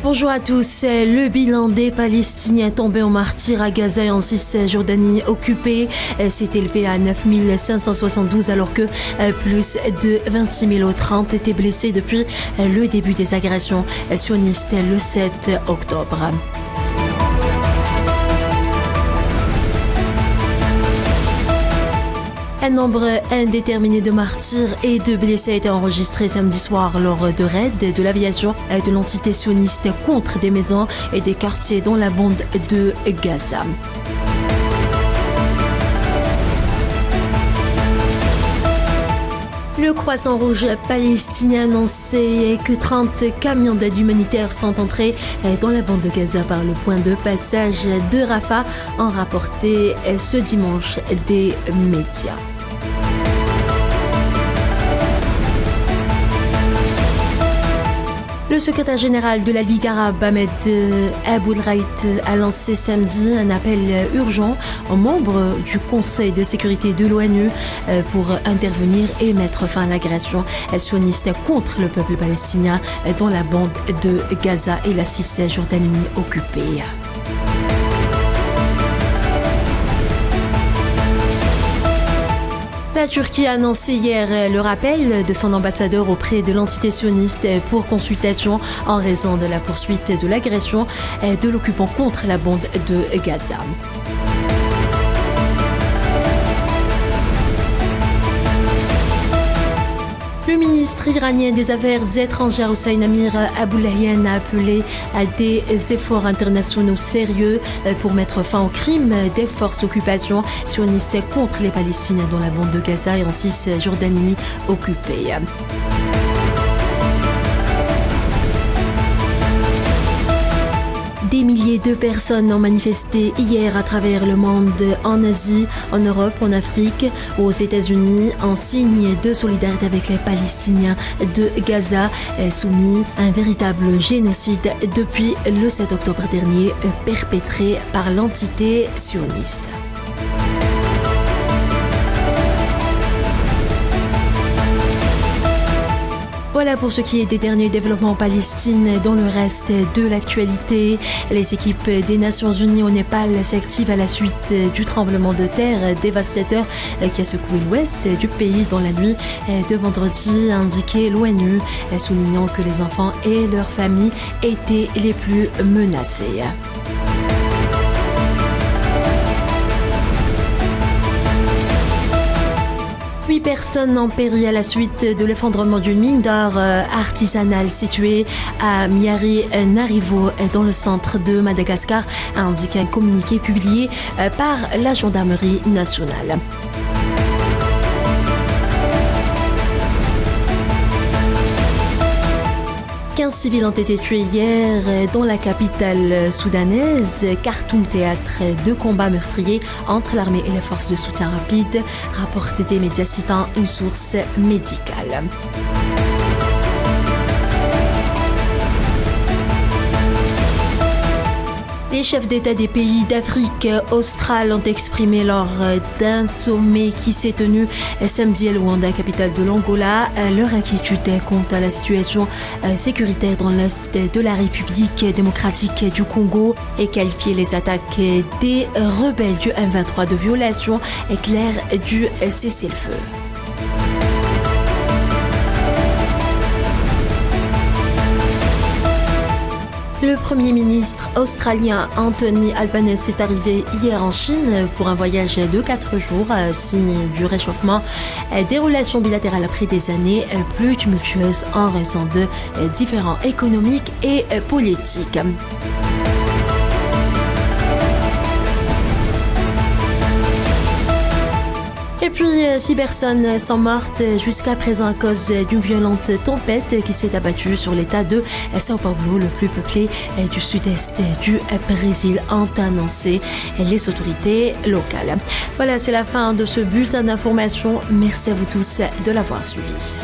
Bonjour à tous. Le bilan des Palestiniens tombés en martyrs à Gaza et en Cisjordanie occupée s'est élevé à 9 572 alors que plus de 26 000 autres ont été blessés depuis le début des agressions sionistes le 7 octobre. Un nombre indéterminé de martyrs et de blessés a été enregistré samedi soir lors de raids de l'aviation de l'entité sioniste contre des maisons et des quartiers dans la bande de Gaza. Le Croissant Rouge palestinien annonçait que 30 camions d'aide humanitaire sont entrés dans la bande de Gaza par le point de passage de Rafah, ont rapporté ce dimanche des médias. Le secrétaire général de la Ligue arabe, Ahmed Aboulraït, a lancé samedi un appel urgent aux membres du Conseil de sécurité de l'ONU pour intervenir et mettre fin à l'agression sioniste contre le peuple palestinien dans la bande de Gaza et la Cisjordanie occupée. La Turquie a annoncé hier le rappel de son ambassadeur auprès de l'entité sioniste pour consultation en raison de la poursuite de l'agression de l'occupant contre la bande de Gaza. Le ministre iranien des Affaires étrangères Hossein Amir Abdollahian a appelé à des efforts internationaux sérieux pour mettre fin aux crimes des forces d'occupation sionistes contre les Palestiniens dans la bande de Gaza et en Cisjordanie occupée. Des milliers de personnes ont manifesté hier à travers le monde, en Asie, en Europe, en Afrique, aux États-Unis, en signe de solidarité avec les Palestiniens de Gaza, soumis à un véritable génocide depuis le 7 octobre dernier, perpétré par l'entité sioniste. Voilà pour ce qui est des derniers développements en Palestine. Dans le reste de l'actualité, les équipes des Nations Unies au Népal s'activent à la suite du tremblement de terre dévastateur qui a secoué l'ouest du pays dans la nuit de vendredi, a indiqué l'ONU, soulignant que les enfants et leurs familles étaient les plus menacés. 8 personnes ont péri à la suite de l'effondrement d'une mine d'or artisanale située à Miari-Narivo dans le centre de Madagascar, a indiqué un communiqué publié par la gendarmerie nationale. 15 civils ont été tués hier dans la capitale soudanaise, Khartoum, théâtre de combats meurtriers entre l'armée et les forces de soutien rapide, rapporté des médias citant une source médicale. Les chefs d'État des pays d'Afrique australe ont exprimé lors d'un sommet qui s'est tenu samedi à Luanda, capitale de l'Angola, leur inquiétude quant à la situation sécuritaire dans l'est de la République démocratique du Congo et qualifié les attaques des rebelles du M23 de violation claire du cessez-le-feu. Le Premier ministre australien Anthony Albanese est arrivé hier en Chine pour un voyage de 4 jours, signe du réchauffement des relations bilatérales après des années plus tumultueuses en raison de différends économiques et politiques. Et puis, 6 personnes sont mortes jusqu'à présent à cause d'une violente tempête qui s'est abattue sur l'état de São Paulo, le plus peuplé du sud-est du Brésil, ont annoncé les autorités locales. Voilà, c'est la fin de ce bulletin d'information. Merci à vous tous de l'avoir suivi.